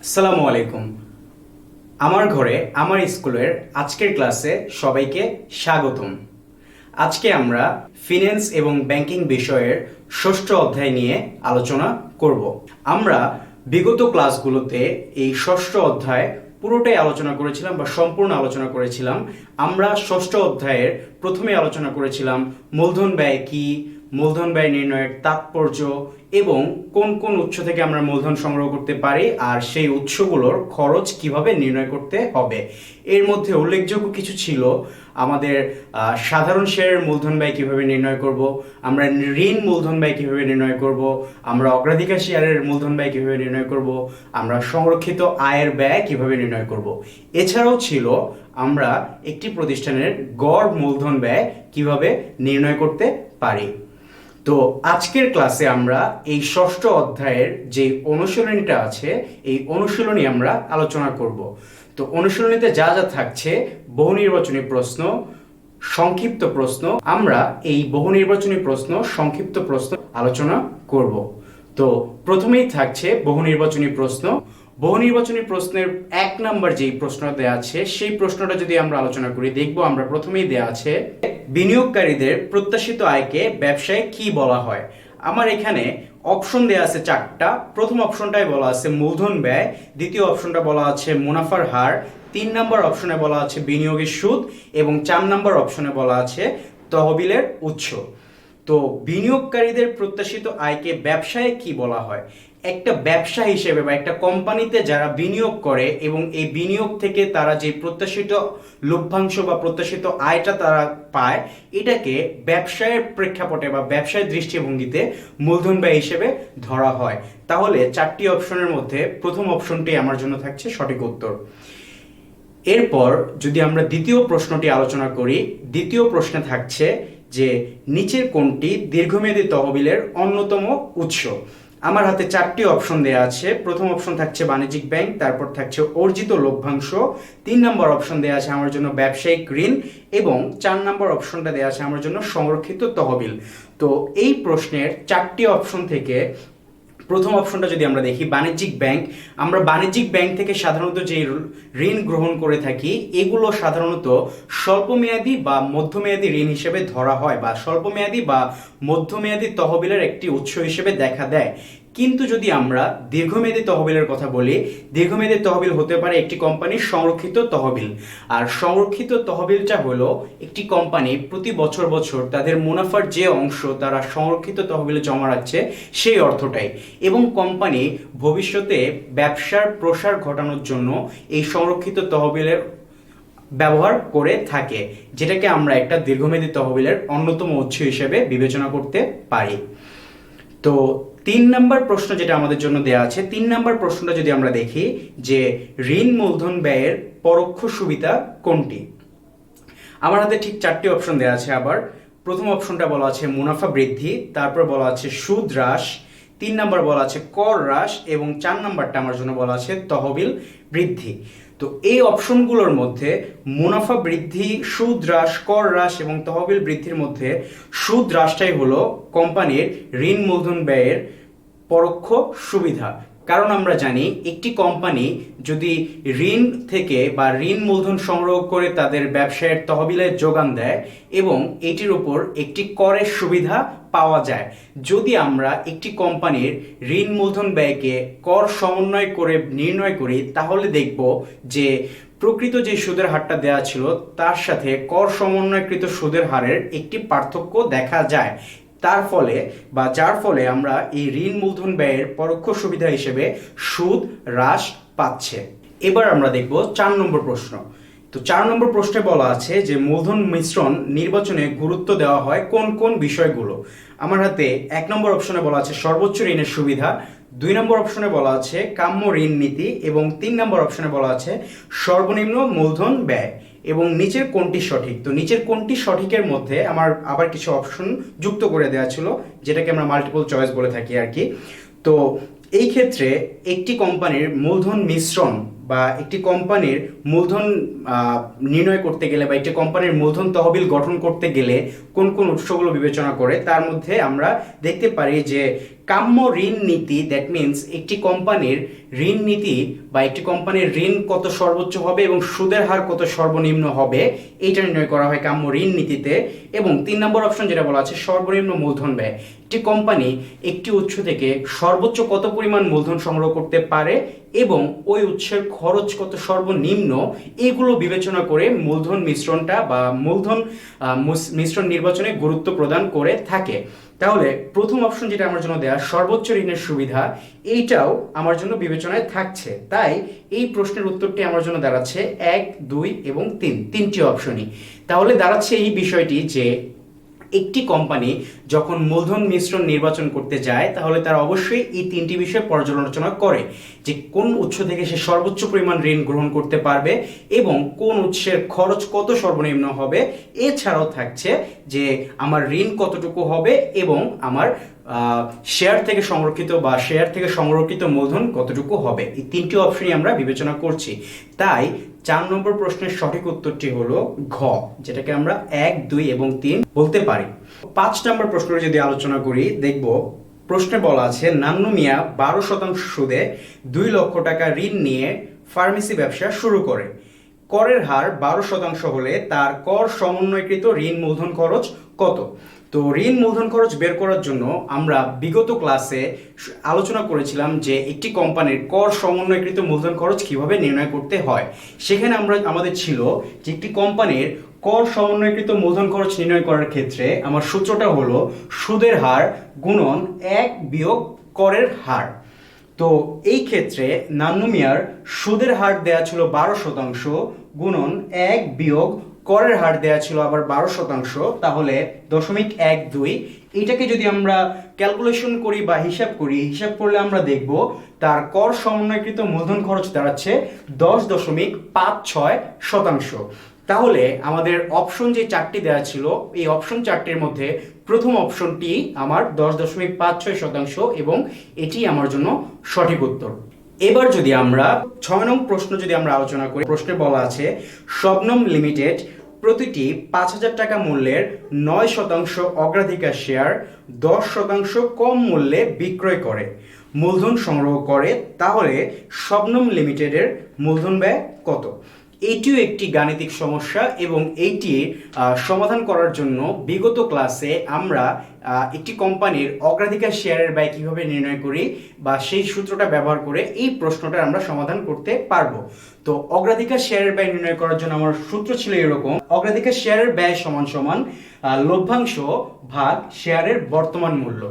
আসসালামু আলাইকুম। আমার ঘরে আমার স্কুলের আজকের ক্লাসে সবাইকে স্বাগতম। আজকে আমরা ফিন্যান্স এবং ব্যাংকিং বিষয়ের ষষ্ঠ অধ্যায় নিয়ে আলোচনা করব। আমরা বিগত ক্লাসগুলোতে এই ষষ্ঠ অধ্যায় পুরোটাই আলোচনা করেছিলাম বা সম্পূর্ণ আলোচনা করেছিলাম। আমরা ষষ্ঠ অধ্যায়ের প্রথমে আলোচনা করেছিলাম মূলধন ব্যয় কি, মূলধন ব্যয় নির্ণয়ের তাৎপর্য এবং কোন কোন উৎস থেকে আমরা মূলধন সংগ্রহ করতে পারি আর সেই উৎসগুলোর খরচ কিভাবে নির্ণয় করতে হবে। এর মধ্যে উল্লেখযোগ্য কিছু ছিল আমাদের সাধারণ শেয়ারের মূলধন ব্যয় কিভাবে নির্ণয় করব, আমরা ঋণ মূলধন ব্যয় কিভাবে নির্ণয় করব, আমরা অগ্রাধিকার শেয়ারের মূলধন ব্যয় কিভাবে নির্ণয় করব, আমরা সংরক্ষিত আয়ের ব্যয় কিভাবে নির্ণয় করব। এছাড়াও ছিল আমরা একটি প্রতিষ্ঠানের গড় মূলধন ব্যয় কিভাবে নির্ণয় করতে পারি। তো আজকের ক্লাসে আমরা এই ষষ্ঠ অধ্যায়ের যে অনুশীলনীটা আছে এই অনুশীলনী আমরা আলোচনা করব। তো অনুশীলনীতে যা যা থাকছে: বহু নির্বাচনী প্রশ্ন, সংক্ষিপ্ত প্রশ্ন। আমরা এই বহু নির্বাচনী প্রশ্ন, সংক্ষিপ্ত প্রশ্ন আলোচনা করব। তো প্রথমেই থাকছে বহু নির্বাচনী প্রশ্ন। বহু নির্বাচনী প্রশ্নের 1 নাম্বার যেই প্রশ্নটা দেওয়া আছে সেই প্রশ্নটা যদি আমরা আলোচনা করি, দেখব আমরা প্রথমেই দেওয়া আছে বিনিয়োগকারীদের প্রত্যাশিত আয়কে ব্যবসায় কি বলা হয়। আমার এখানে অপশন দেওয়া আছে 4টা। প্রথম অপশনটায় বলা আছে মূলধন ব্যয়, দ্বিতীয় অপশনটা বলা আছে মুনাফার হার, 3 নাম্বার অপশনে বলা আছে বিনিয়োগের সুদ এবং 4 নাম্বার অপশনে বলা আছে তহবিলের উৎস। তো বিনিয়োগকারীদের প্রত্যাশিত আয়কে ব্যবসায় কি বলা হয়? একটা ব্যবসা হিসেবে বা একটা কোম্পানিতে যারা বিনিয়োগ করে এবং এই বিনিয়োগ থেকে তারা যে প্রত্যাশিত লভ্যাংশ বা প্রত্যাশিত আয়টা তারা পায়, এটাকে ব্যবসায়ের প্রেক্ষাপটে বা ব্যবসায়ের দৃষ্টিভঙ্গিতে মূলধন ব্যয় হিসেবে ধরা হয়। তাহলে 4টি অপশনের মধ্যে প্রথম অপশনটি আমার জন্য থাকছে সঠিক উত্তর। এরপর যদি আমরা দ্বিতীয় প্রশ্নটি আলোচনা করি, দ্বিতীয় প্রশ্নে থাকছে যে নিচের কোনটি দীর্ঘমেয়াদী তহবিলের অন্যতম উৎস। আমার হাতে 4টি অপশন দেওয়া আছে। প্রথম অপশন থাকছে বাণিজ্যিক ব্যাংক, তারপর থাকছে অর্জিত লভ্যাংশ, 3 নম্বর অপশন দেওয়া আছে আমার জন্য ব্যবসায়িক ঋণ এবং 4 নম্বর অপশনটা দেওয়া আছে আমার জন্য সংরক্ষিত তহবিল। তো এই প্রশ্নের 4টি অপশন থেকে প্রথম অপশনটা যদি আমরা দেখি বাণিজ্যিক ব্যাংক, আমরা বাণিজ্যিক ব্যাংক থেকে সাধারণত যে ঋণ গ্রহণ করে থাকি এগুলো সাধারণত স্বল্পমেয়াদী বা মধ্যমেয়াদী ঋণ হিসেবে ধরা হয় বা স্বল্পমেয়াদী বা মধ্যমেয়াদী তহবিলের একটি উৎস হিসেবে দেখা দেয়। কিন্তু যদি আমরা দীর্ঘমেয়াদী তহবিলের কথা বলি, দীর্ঘমেয়াদী তহবিল হতে পারে একটি কোম্পানির সংরক্ষিত তহবিল। আর সংরক্ষিত তহবিলটা হলো একটি কোম্পানি প্রতি বছর বছর তাদের মুনাফার যে অংশ তারা সংরক্ষিত তহবিলে জমা রাখছে সেই অর্থটাই, এবং কোম্পানি ভবিষ্যতে ব্যবসার প্রসার ঘটানোর জন্য এই সংরক্ষিত তহবিলের ব্যবহার করে থাকে, যেটাকে আমরা একটা দীর্ঘমেয়াদী তহবিলের অন্যতম উৎস হিসেবে বিবেচনা করতে পারি। তো 3 নাম্বার প্রশ্ন যেটা আমাদের জন্য দেয়া আছে, 3 নাম্বার প্রশ্নটা যদি আমরা দেখি যে ঋণ মূলধন ব্যয়ের পরোক্ষ সুবিধা কোনটি। আমার হাতে ঠিক 4টি অপশন দেওয়া আছে। আবার প্রথম অপশনটা বলা আছে মুনাফা বৃদ্ধি, তারপর বলা আছে সুদ হ্রাস, 3 নাম্বার বলা আছে কর হ্রাস এবং 4 নাম্বারটা আমার জন্য বলা আছে তহবিল বৃদ্ধি। তো এই অপশনগুলোর মধ্যে মুনাফা বৃদ্ধি, সুদ হ্রাস, কর হ্রাস এবং তহবিল বৃদ্ধির মধ্যে সুদ হ্রাসটাই হলো কোম্পানির ঋণ মূলধন ব্যয়ের পরোক্ষ সুবিধা। কারণ আমরা জানি একটি কোম্পানি যদি ঋণ থেকে বা ঋণ মূলধন সংগ্রহ করে তাদের ব্যবসায়ের তহবিলে যোগান দেয় এবং এটির উপর একটি করের সুবিধা পাওয়া যায়। যদি আমরা একটি কোম্পানির ঋণ মূলধন ব্যয়কে কর সমন্বয় করে নির্ণয় করি তাহলে দেখব যে প্রকৃত যে সুদের হারটা দেওয়া ছিল তার সাথে কর সমন্বয়কৃত সুদের হারের একটি পার্থক্য দেখা যায়। তার ফলে বা যার ফলে আমরা এই ঋণ মূলধন ব্যয়ের পরোক্ষ সুবিধা হিসেবে সুদ হ্রাস পাচ্ছে। এবার আমরা দেখব 4 নম্বর প্রশ্ন। তো 4 নম্বর প্রশ্নে বলা আছে যে মূলধন মিশ্রণ নির্বাচনে গুরুত্ব দেওয়া হয় কোন কোন বিষয়গুলো। আমার হাতে 1 নম্বর অপশনে বলা আছে সর্বোচ্চ ঋণের সুবিধা, 2 নম্বর অপশনে বলা আছে কাম্য ঋণ নীতি এবং 3 নম্বর অপশনে বলা আছে সর্বনিম্ন মূলধন ব্যয়। এবং নিচের কোনটি সঠিক? তো নিচের কোনটি সঠিকের মধ্যে আমার আবার কিছু অপশন যুক্ত করে দেওয়া ছিল, যেটাকে আমরা মাল্টিপল চয়েস বলে থাকি আর কি। তো এই ক্ষেত্রে একটি কোম্পানির মূলধন মিশ্রণ বা একটি কোম্পানির মূলধন নির্ণয় করতে গেলে বা একটি কোম্পানির মূলধন তহবিল গঠন করতে গেলে কোন কোন উৎসগুলো বিবেচনা করে তার মধ্যে আমরা দেখতে পারি যে কাম্য ঋণ নীতি, দ্যাট মিনস একটি কোম্পানির ঋণ নীতি বা একটি কোম্পানির ঋণ কত সর্বোচ্চ হবে এবং সুদের হার কত সর্বনিম্ন হবে, এইটা নির্ণয় করা হয় কাম্য ঋণ নীতিতে। এবং 3 নম্বর অপশন যেটা বলা আছে সর্বনিম্ন মূলধন ব্যয়, একটি কোম্পানি একটি উৎস থেকে সর্বোচ্চ কত পরিমাণ মূলধন সংগ্রহ করতে পারে এবং ওই উৎসের খরচ কত সর্বনিম্ন, এগুলো বিবেচনা করে মূলধন মিশ্রণটা বা মূলধন মিশ্রণ নির্বাচনে গুরুত্ব প্রদান করে থাকে। তাহলে প্রথম অপশন যেটা আমার জন্য দেয়া সর্বোচ্চ ঋণের সুবিধা, এইটাও আমার জন্য বিবেচনায় থাকছে। তাই এই প্রশ্নের উত্তরটি আমার জন্য দাঁড়াচ্ছে 1, 2 এবং 3, তিনটি অপশনই। তাহলে দাঁড়াচ্ছে এই বিষয়টি যে একটি কোম্পানি যখন মূলধন মিশ্রণ নির্বাচন করতে যায় তাহলে তারা অবশ্যই এই তিনটি বিষয় পর্যালোচনা করে, যে কোন উৎস থেকে সে সর্বোচ্চ পরিমাণ ঋণ গ্রহণ করতে পারবে এবং কোন উৎসের খরচ কত সর্বনিম্ন হবে। এছাড়াও থাকছে যে আমার ঋণ কতটুকু হবে এবং আমার শেয়ার থেকে সংরক্ষিত মূলধন কতটুকু হবে। এই তিনটি অপশনই আমরা বিবেচনা করছি। তাই 4 নম্বর প্রশ্নের সঠিক উত্তরটি হলো ঘ, যেটাকে আমরা 1, 2 এবং 3 বলতে পারি। 5 নম্বর প্রশ্নের যদি আলোচনা করি, দেখব প্রশ্নে বলা আছে নান্নু মিয়া 12% সুদে 2 লক্ষ টাকা ঋণ নিয়ে ফার্মেসি ব্যবসা শুরু করে। করের হার 12% হলে তার কর সমন্বয়কৃত ঋণ মূলধন খরচ কত? তো ঋণ মূলধন খরচ বের করার জন্য আমরা বিগত ক্লাসে আলোচনা করেছিলাম যে একটি কোম্পানির কর সমন্বয়কৃত মূলধন খরচ কিভাবে নির্ণয় করতে হয়। সেখানে আমাদের ছিল যে একটি কোম্পানির কর সমন্বয়কৃত মূলধন খরচ নির্ণয় করার ক্ষেত্রে আমার সূত্রটা হলো সুদের হার গুণন 1 বিয়োগ করের হার। তো এই ক্ষেত্রে নান্নু মিয়ার সুদের হার দেয়া ছিল 12% গুণন 1 বিয়োগ করের হার দেয়া ছিল আবার 12%, তাহলে 0.12। এটাকে যদি আমরা ক্যালকুলেশন করি বা হিসাব করলে আমরা দেখব তার কর সমন্বয়কৃত মূলধন খরচ দাঁড়াচ্ছে 10.56%। তাহলে আমাদের অপশন যে 4টি দেওয়া ছিল এই অপশন 4টির মধ্যে প্রথম অপশনটি আমার 10.56% এবং এটি আমার জন্য সঠিক উত্তর। এবার যদি আমরা 6 নং প্রশ্ন যদি আমরা আলোচনা করি, প্রশ্নে বলা আছে শবনম লিমিটেড প্রতিটি 5,000 টাকা মূল্যের 9% অগ্রাধিকার শেয়ার 10% কম মূল্যে বিক্রয় করে মূলধন সংগ্রহ করে, তাহলে শবনম লিমিটেডের মূলধন ব্যয় কত? এইটিও একটি গাণিতিক সমস্যা এবং এইটি সমাধান করার জন্য বিগত ক্লাসে আমরা একটি কোম্পানির অগ্রাধিকার শেয়ারের ব্যয় কিভাবে নির্ণয় করি বা সেই সূত্রটা ব্যবহার করে এই প্রশ্নটা আমরা সমাধান করতে পারবো। তো অগ্রাধিকার শেয়ারের ব্যয় নির্ণয় করার জন্য আমার সূত্র ছিল এরকম, অগ্রাধিকার শেয়ারের ব্যয় সমান সমান লভ্যাংশ ভাগ শেয়ারের বর্তমান মূল্য।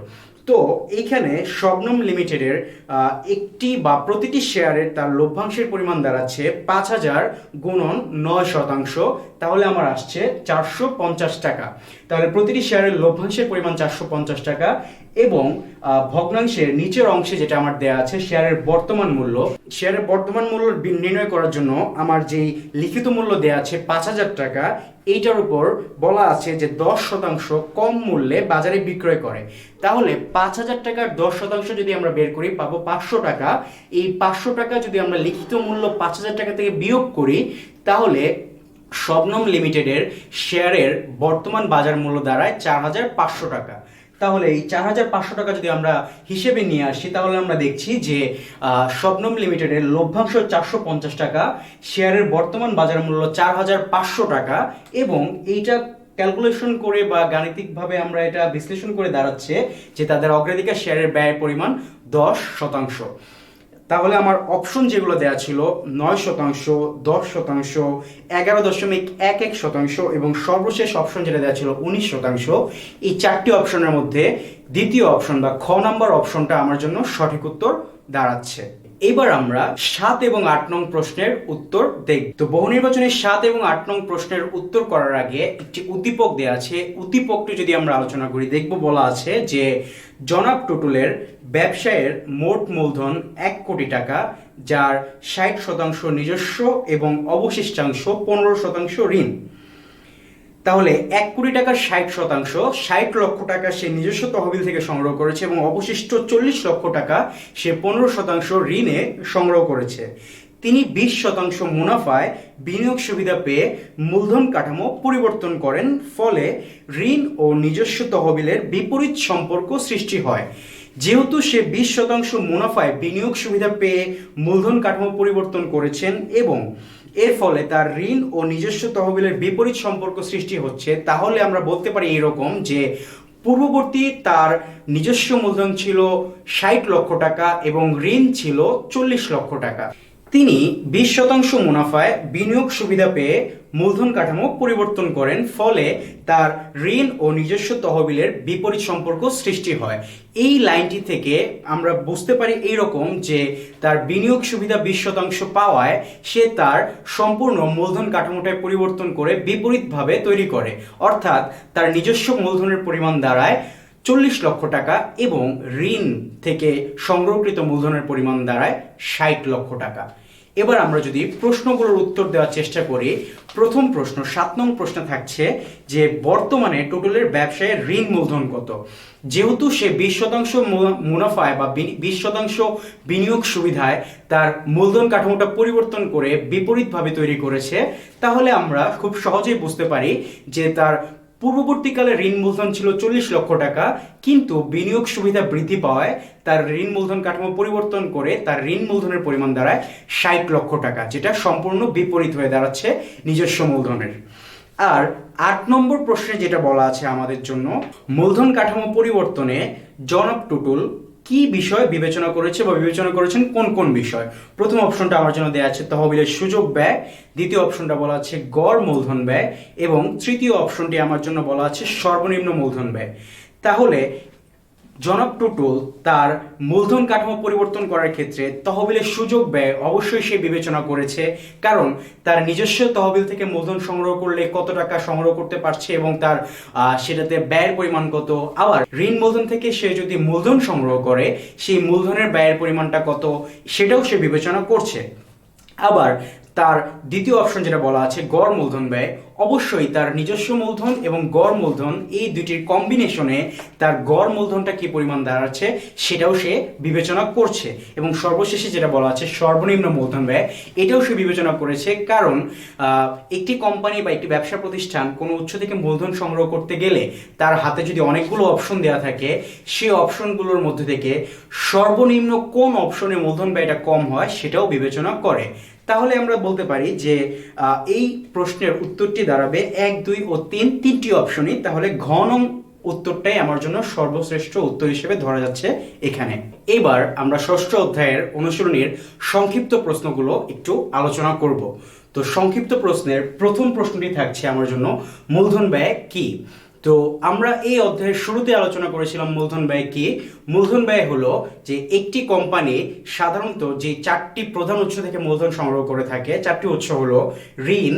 তো এইখানে শবনম লিমিটেডের একটি বা প্রতিটি শেয়ারের তার লভ্যাংশের পরিমাণ দাঁড়াচ্ছে 5,000 গুণন 9%, তাহলে আমার আসছে 450 টাকা। তাহলে প্রতিটি শেয়ারের লভ্যাংশের পরিমাণ 450 টাকা এবং ভগ্নাংশের নিচের অংশে যেটা আমার দেয়া আছে শেয়ারের বর্তমান মূল্য নির্ণয় করার জন্য আমার যেই লিখিত মূল্য দেয়া আছে 5,000 টাকা, এইটার উপর বলা আছে যে 10% কম মূল্যে বাজারে বিক্রয় করে। তাহলে 5,000 টাকার 10% যদি আমরা বের করি পাবো 500 টাকা। এই 500 টাকা যদি আমরা লিখিত মূল্য 5,000 টাকা থেকে বিয়োগ করি তাহলে শবনম লিমিটেডের শেয়ারের বর্তমান বাজার মূল্য দাঁড়ায় 4,500 টাকা। তাহলে এই 4,500 টাকা যদি আমরা হিসেবে নিয়ে আসি তাহলে আমরা দেখছি যে শবনম লিমিটেডের লভ্যাংশ 450 টাকা, শেয়ারের বর্তমান বাজার মূল্য 4,500 টাকা এবং এইটা ক্যালকুলেশন করে বা গাণিতিকভাবে আমরা এটা বিশ্লেষণ করে দাঁড়াচ্ছে যে তাদের অগ্রাধিকার শেয়ারের ব্যয়ের পরিমাণ 10%। তাহলে আমার অপশন যেগুলো দেওয়া ছিল 9%, 10%, 11.11% এবং সর্বশেষ অপশন যেটা দেওয়া ছিল 19%, এই 4টি অপশনের মধ্যে দ্বিতীয় অপশন বা খ নাম্বার অপশনটা আমার জন্য সঠিক উত্তর দাঁড়াচ্ছে। এবার আমরা 7 এবং 8 নং প্রশ্নের উত্তর দেখব। তো বহু নির্বাচনের 7 এবং 8 নং প্রশ্নের উত্তর করার আগে একটি উদ্দীপক দেওয়া আছে, উদ্দীপকটি যদি আমরা আলোচনা করি দেখব বলা আছে যে জনাব টুটুলের ব্যবসায়ের মোট মূলধন 1 কোটি টাকা, যার 60% নিজস্ব এবং অবশিষ্টাংশ 15% ঋণ। তাহলে 1 কোটি টাকার 60%, 60 লক্ষ টাকা সে নিজস্ব তহবিল থেকে সংগ্রহ করেছে এবং অবশিষ্ট 40 লক্ষ টাকা সে 15% ঋণে সংগ্রহ করেছে। তিনি 20% মুনাফায় বিনিয়োগ সুবিধা পেয়ে মূলধন কাঠামো পরিবর্তন করেন, ফলে ঋণ ও নিজস্ব তহবিলের বিপরীত সম্পর্ক সৃষ্টি হয়। যেহেতু সে 20% মুনাফায় বিনিয়োগ সুবিধা পেয়ে মূলধন কাঠামো পরিবর্তন করেছেন এবং এর ফলে তার ঋণ ও নিজস্ব তহবিলের বিপরীত সম্পর্ক সৃষ্টি হচ্ছে, তাহলে আমরা বলতে পারি এরকম যে পূর্ববর্তী তার নিজস্ব মূলধন ছিল 60 লক্ষ টাকা এবং ঋণ ছিল 40 লক্ষ টাকা। তিনি 20% মুনাফায় বিনিয়োগ সুবিধা পেয়ে মূলধন কাঠামো পরিবর্তন করেন, ফলে তার ঋণ ও নিজস্ব তহবিলের বিপরীত সম্পর্ক সৃষ্টি হয়। এই লাইনটি থেকে আমরা বুঝতে পারি এইরকম যে তার বিনিয়োগ সুবিধা 20% পাওয়ায় সে তার সম্পূর্ণ মূলধন কাঠামোটায় পরিবর্তন করে বিপরীতভাবে তৈরি করে, অর্থাৎ তার নিজস্ব মূলধনের পরিমাণ দাঁড়ায় 40 লক্ষ টাকা এবং ঋণ থেকে সংগ্রহকৃত মূলধনের পরিমাণ দাঁড়ায় 60 লক্ষ টাকা। এবার আমরা যদি প্রশ্নগুলোর উত্তর দেওয়ার চেষ্টা করি, প্রথম প্রশ্ন 7 নং প্রশ্ন থাকছে যে বর্তমানে টোটালের ব্যবসায় ঋণ মূলধন কত। যেহেতু সে 20% মুনাফায় বা 20% বিনিয়োগ সুবিধায় তার মূলধন কাঠামোটা পরিবর্তন করে বিপরীতভাবে তৈরি করেছে, তাহলে আমরা খুব সহজেই বুঝতে পারি যে তার পূর্ববর্তীকালে ঋণ মূলধন ছিল 40 লক্ষ টাকা, কিন্তু বিনিয়োগ সুবিধা বৃদ্ধি পাওয়ায় তার ঋণ মূলধন কাঠামো পরিবর্তন করে তার ঋণ মূলধনের পরিমাণ দাঁড়ায় 60 লক্ষ টাকা, যেটা সম্পূর্ণ বিপরীত হয়ে দাঁড়াচ্ছে নিজস্ব মূলধনের। আর 8 নম্বর প্রশ্নে যেটা বলা আছে আমাদের জন্য, মূলধন কাঠামো পরিবর্তনে জনাব টুটুল কি বিষয় বিবেচনা করেছে বা বিবেচনা করেছেন কোন কোন বিষয়। প্রথম অপশনটা আমার জন্য দেওয়া আছে তহবিলের সুযোগ ব্যয়, দ্বিতীয় অপশনটা বলা আছে গড় মূলধন ব্যয় এবং তৃতীয় অপশনটি আমার জন্য বলা আছে সর্বনিম্ন মূলধন ব্যয়। তাহলে জনাব টুটুল তার মূলধন কাঠামো পরিবর্তন করার ক্ষেত্রে তহবিলের সুযোগ ব্যয় অবশ্যই সে বিবেচনা করেছে, কারণ তার নিজস্ব তহবিল থেকে মূলধন সংগ্রহ করলে কত টাকা সংগ্রহ করতে পারছে এবং তার সেটাতে ব্যয়ের পরিমাণ কত, আবার ঋণ মূলধন থেকে সে যদি মূলধন সংগ্রহ করে সেই মূলধনের ব্যয়ের পরিমাণটা কত সেটাও সে বিবেচনা করছে। আবার তার দ্বিতীয় অপশন যেটা বলা আছে গড় মূলধন ব্যয়, অবশ্যই তার নিজস্ব মূলধন এবং গড় মূলধন এই দুটির কম্বিনেশনে তার গড় মূলধনটা কি পরিমাণ দাঁড়াচ্ছে সেটাও সে বিবেচনা করছে। এবং সর্বশেষে যেটা বলা আছে সর্বনিম্ন মূলধন ব্যয়, এটাও সে বিবেচনা করেছে, কারণ একটি কোম্পানি বা একটি ব্যবসা প্রতিষ্ঠান কোনো উৎস থেকে মূলধন সংগ্রহ করতে গেলে তার হাতে যদি অনেকগুলো অপশন দেওয়া থাকে, সেই অপশনগুলোর মধ্যে থেকে সর্বনিম্ন কোন অপশনে মূলধন ব্যয়টা কম হয় সেটাও বিবেচনা করে। তাহলে আমরা বলতে পারি যে এই প্রশ্নের উত্তরটি দাঁড়াবে 1, 2 ও 3 তিনটি অপশনই। তাহলে ঘ নং উত্তরটাই আমার জন্য সর্বশ্রেষ্ঠ উত্তর হিসেবে ধরা যাচ্ছে এখানে। এবার আমরা ষষ্ঠ অধ্যায়ের অনুশীলনীর সংক্ষিপ্ত প্রশ্নগুলো একটু আলোচনা করব। তো সংক্ষিপ্ত প্রশ্নের প্রথম প্রশ্নটি থাকছে আমার জন্য মূলধন ব্যয় কি। তো আমরা এই অধ্যায়ের শুরুতে আলোচনা করেছিলাম মূলধন ব্যয় কি। মূলধন ব্যয় হলো যে একটি কোম্পানি সাধারণত যে 4টি প্রধান উৎস থেকে মূলধন সংগ্রহ করে থাকে, 4টি উৎস হলো ঋণ,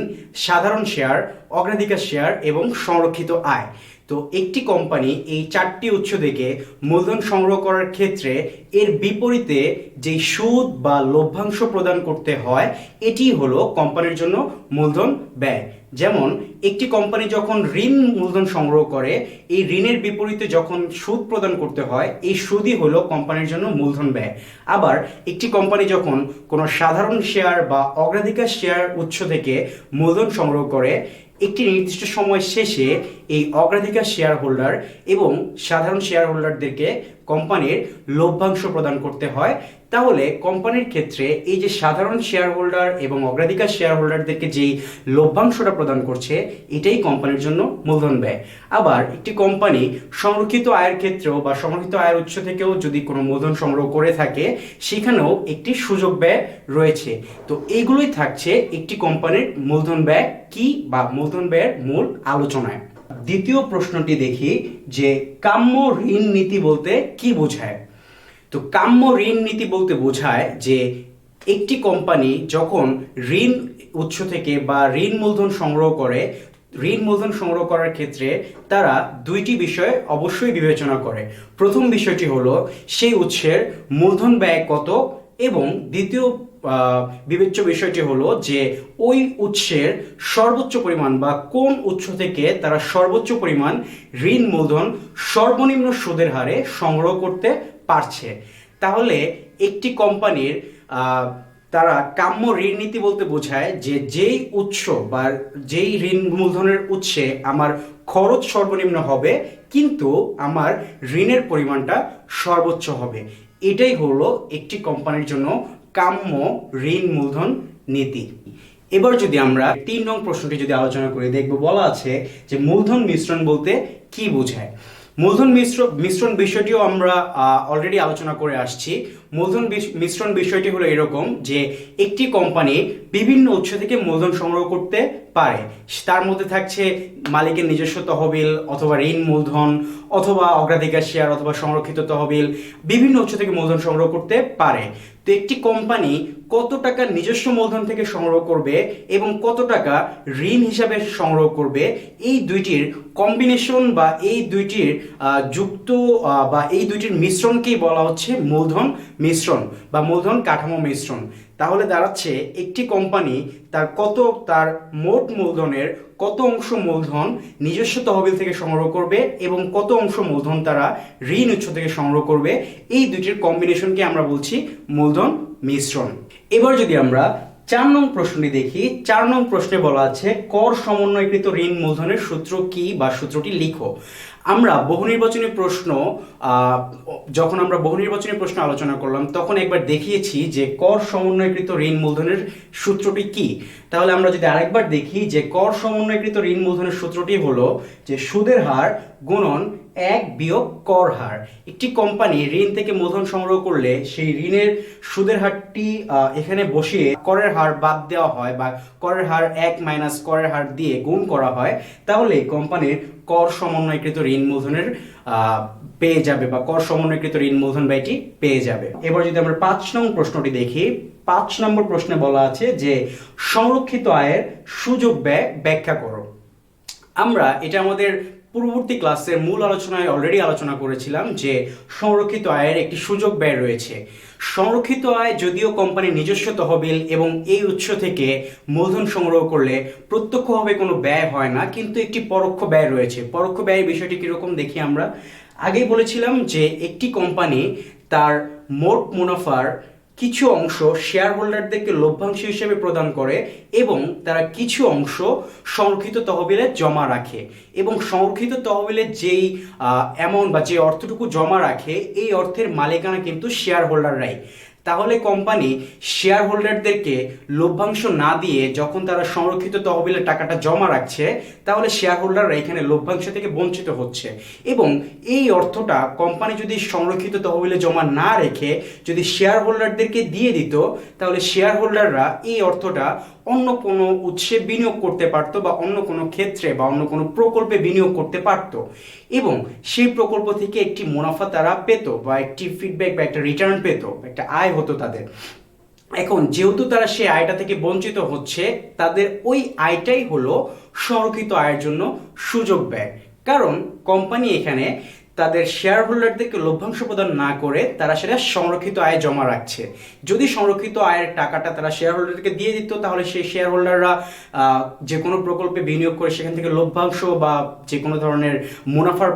সাধারণ শেয়ার, অগ্রাধিকার শেয়ার এবং সংরক্ষিত আয়। তো একটি কোম্পানি এই 4টি উৎস থেকে মূলধন সংগ্রহ করার ক্ষেত্রে এর বিপরীতে যে সুদ বা লভ্যাংশ প্রদান করতে হয়, এটি হলো কোম্পানির জন্য মূলধন ব্যয়। যেমন একটি কোম্পানি যখন ঋণ মূলধন সংগ্রহ করে, এই ঋণের বিপরীতে যখন সুদ প্রদান করতে হয়, এই সুদই হলো কোম্পানির জন্য মূলধন ব্যয়। আবার একটি কোম্পানি যখন কোনো সাধারণ শেয়ার বা অগ্রাধিকার শেয়ার উৎস থেকে মূলধন সংগ্রহ করে, একটি নির্দিষ্ট সময় শেষে এই অগ্রাধিকার শেয়ার হোল্ডার এবং সাধারণ শেয়ার হোল্ডারদেরকে কোম্পানির লভ্যাংশ প্রদান করতে হয়। তাহলে কোম্পানির ক্ষেত্রে এই যে সাধারণ শেয়ার হোল্ডার এবং অগ্রাধিকার শেয়ার হোল্ডারদেরকে যেই লভ্যাংশটা প্রদান করছে, এটাই কোম্পানির জন্য মূলধন ব্যয়। আবার একটি কোম্পানি সংরক্ষিত আয়ের ক্ষেত্রেও বা সংরক্ষিত আয়ের উৎস থেকেও যদি কোনো মূলধন সংগ্রহ করে থাকে, সেখানেও একটি সুযোগ ব্যয় রয়েছে। তো এইগুলোই থাকছে একটি কোম্পানির মূলধন ব্যয় কি বা মূলধন ব্যয়ের মূল আলোচনায়। দ্বিতীয় প্রশ্নটি দেখি যে কাম্য ঋণ নীতি বলতে কি বোঝায়। তো কাম্য ঋণ নীতি বলতে বোঝায় যে একটি কোম্পানি যখন ঋণ উৎস থেকে বা ঋণ মূলধন সংগ্রহ করে, ঋণ মূলধন সংগ্রহ করার ক্ষেত্রে তারা দুইটি বিষয় অবশ্যই বিবেচনা করে। প্রথম বিষয়টি হলো সেই উৎসের মূলধন ব্যয় কত, এবং দ্বিতীয় বিবেচ্য বিষয়টি হলো যে ওই উৎসের সর্বোচ্চ পরিমাণ বা কোন উৎস থেকে তারা সর্বোচ্চ পরিমাণ ঋণ মূলধন সর্বনিম্ন সুদের হারে সংগ্রহ করতে পারছে। তাহলে একটি কোম্পানির তারা কাম্য ঋণ নীতি বলতে বোঝায় যে যেই উৎস বা যেই ঋণ মূলধনের উৎসে আমার খরচ সর্বনিম্ন হবে, কিন্তু আমার ঋণের পরিমাণটা সর্বোচ্চ হবে। এটাই হলো একটি কোম্পানির জন্য কাম্য ঋণ মূলধন নীতি। এবার যদি আমরা 3 নং প্রশ্নটি যদি আলোচনা করি, দেখব বলা আছে যে মূলধন মিশ্রণ বলতে কি বোঝায়। মূলধন মিশ্রণ বিষয়টিও আমরা অলরেডি আলোচনা করে আসছি। মূলধন মিশ্রণ বিষয়টি হলো এরকম যে একটি কোম্পানি বিভিন্ন উৎস থেকে মূলধন সংগ্রহ করতে পারে। তার মধ্যে থাকছে মালিকের নিজস্ব তহবিল অথবা ঋণ মূলধন অথবা অগ্রাধিকার শেয়ার অথবা সংরক্ষিত তহবিল, বিভিন্ন উৎস থেকে মূলধন সংগ্রহ করতে পারে। তো একটি কোম্পানি কত টাকা নিজস্ব মূলধন থেকে সংগ্রহ করবে এবং কত টাকা ঋণ হিসাবে সংগ্রহ করবে, এই দুইটির কম্বিনেশন বা এই দুইটির যুক্ত বা এই দুইটির মিশ্রণকেই বলা হচ্ছে মূলধন মিশ্রণ বা মূলধন কাঠামো মিশ্রণ। তাহলে দাঁড়াচ্ছে একটি কোম্পানি তার মোট মূলধনের কত অংশ মূলধন নিজস্ব তহবিল থেকে সংগ্রহ করবে এবং কত অংশ মূলধন তারা ঋণ উৎস থেকে সংগ্রহ করবে, এই দুইটির কম্বিনেশনকে আমরা বলছি মূলধন মিশ্রণ। এবার যদি আমরা 4 নং প্রশ্নটি দেখি, 4 নং প্রশ্নে বলা আছে কর সমন্বয়কৃত ঋণ মূলধনের সূত্র কি বা সূত্রটি লিখো। আমরা বহু নির্বাচনী প্রশ্ন আলোচনা করলাম, তখন একবার দেখিয়েছি যে কর সমন্বয়কৃত ঋণ মূলধনের সূত্রটি কি। তাহলে আমরা যদি আরেকবার দেখি যে কর সমন্বয়কৃত ঋণ মূলধনের সূত্রটি হলো যে সুদের হার গুণন 1 বিয়োগ কর হার। একটি কোম্পানি ঋণ থেকে মূলধন সংগ্রহ করলে সেই ঋণের সুদের হারটি এখানে বসিয়ে করের হার বাদ দেওয়া হয় বা করের হার 1 মাইনাস করের হার দিয়ে গুণ করা হয়, তাহলে কোম্পানির কর সমন্বয়কৃত ঋণ মূলধনের পেয়ে যাবে বা কর সমন্বয়কৃত ঋণ মূলধন ব্যয়টি পেয়ে যাবে। এবার যদি আমরা 5 নং প্রশ্নটি দেখি, 5 নম্বর প্রশ্নে বলা আছে যে সংরক্ষিত আয়ের সুযোগ ব্যয় ব্যাখ্যা করো। আমরা এটা আমাদের পূর্ববর্তী ক্লাসের মূল আলোচনায় অলরেডি আলোচনা করেছিলাম যে সংরক্ষিত আয়ের একটি সুযোগ ব্যয় রয়েছে। সংরক্ষিত আয় যদিও কোম্পানির নিজস্ব তহবিল এবং এই উৎস থেকে মূলধন সংগ্রহ করলে প্রত্যক্ষভাবে কোনো ব্যয় হয় না, কিন্তু একটি পরোক্ষ ব্যয় রয়েছে। পরোক্ষ ব্যয়ের বিষয়টি কীরকম দেখি আমরা। আগেই বলেছিলাম যে একটি কোম্পানি তার মোট মুনাফার কিছু অংশ শেয়ার হোল্ডারদেরকে লভ্যাংশ হিসেবে প্রদান করে এবং তারা কিছু অংশ সংরক্ষিত তহবিলে জমা রাখে, এবং সংরক্ষিত তহবিলে যেই অ্যামাউন্ট বা যে অর্থটুকু জমা রাখে এই অর্থের মালিকানা কিন্তু শেয়ার হোল্ডাররাই। তাহলে কোম্পানি শেয়ার হোল্ডারদেরকে লভ্যাংশ না দিয়ে যখন তারা সংরক্ষিত তহবিলে টাকাটা জমা রাখছে, তাহলে শেয়ার হোল্ডাররা এখানে লভ্যাংশ থেকে বঞ্চিত হচ্ছে। এবং এই অর্থটা কোম্পানি যদি সংরক্ষিত তহবিলে জমা না রেখে যদি শেয়ার হোল্ডারদেরকে দিয়ে দিত, তাহলে শেয়ার হোল্ডাররা এই অর্থটা অন্য কোনো উৎসে বিনিয়োগ করতে পারত বা অন্য কোনো ক্ষেত্রে বা অন্য কোনো প্রকল্পে বিনিয়োগ করতে পারত, এবং সেই প্রকল্প থেকে একটি মুনাফা তারা পেত বা একটি ফিডব্যাক বা একটা রিটার্ন পেত, একটা আয় হতো তাদের। এখন যেহেতু তারা সেই আয়টা থেকে বঞ্চিত হচ্ছে, তাদের ওই আয়টাই হলো সংরক্ষিত আয়ের জন্য সুযোগ ব্যয়। কারণ কোম্পানি এখানে তাদের শেয়ার হোল্ডারদেরকে লভ্যাংশ প্রদান না করে তারা সেটা সংরক্ষিত আয়ে জমা রাখছে। যদি সংরক্ষিত আয়ের টাকাটা তারা শেয়ার হোল্ডারদেরকে দিয়ে দিত, তাহলে সেই শেয়ার হোল্ডাররা যে কোনো প্রকল্পে বিনিয়োগ করে সেখান থেকে লভ্যাংশ বা যে কোনো ধরনের মুনাফার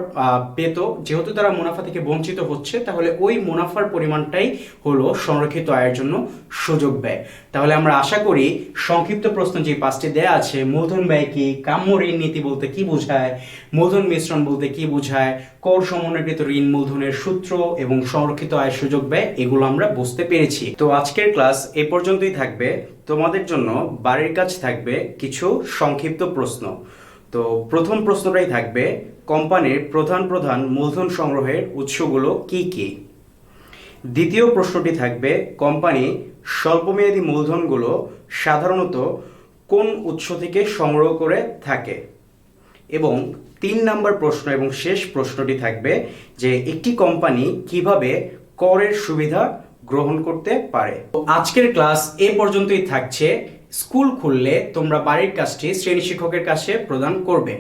পেত। যেহেতু তারা মুনাফা থেকে বঞ্চিত হচ্ছে, তাহলে ওই মুনাফার পরিমাণটাই হলো সংরক্ষিত আয়ের জন্য সুযোগ ব্যয়। তাহলে আমরা আশা করি সংক্ষিপ্ত প্রশ্ন যে 5টি দেয়া আছে, মূলধন ব্যয় কি, কাম্য ঋণ নীতি বলতে কি বোঝায়, মূলধন মিশ্রণ বলতে কি বোঝায়, কর সমন্বয়কৃত ঋণ মূলধনের সূত্র এবং সংরক্ষিত আয় সুযোগ ব্যয়, এগুলো আমরা বুঝতে পেরেছি। তো আজকের ক্লাস এ পর্যন্তই থাকবে। তোমাদের জন্য বাড়ির কাজ থাকবে কিছু সংক্ষিপ্ত প্রশ্ন। তো প্রথম প্রশ্নটাই থাকবে, কোম্পানির প্রধান মূলধন সংগ্রহের উৎসগুলো কি কি। দ্বিতীয় প্রশ্নটি থাকবে, কোম্পানি স্বল্পমেয়াদী মূলধনগুলো সাধারণত কোন উৎস থেকে সংগ্রহ করে থাকে। এবং 3 নম্বর প্রশ্ন এবং শেষ প্রশ্নটি থাকবে যে একটি কোম্পানি কিভাবে করের সুবিধা গ্রহণ করতে পারে। আজকের ক্লাস এ পর্যন্তই থাকছে। স্কুল খুললে তোমরা বাড়ির কাজটি শ্রেণী শিক্ষকের কাছে প্রদান করবে।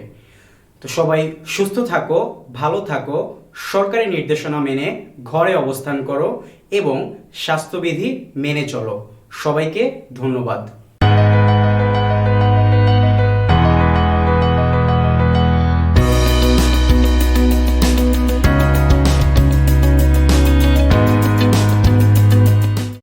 তো সবাই সুস্থ থাকো, ভালো থাকো, সরকারি নির্দেশনা মেনে ঘরে অবস্থান করো এবং স্বাস্থ্যবিধি মেনে চলো। সবাইকে ধন্যবাদ।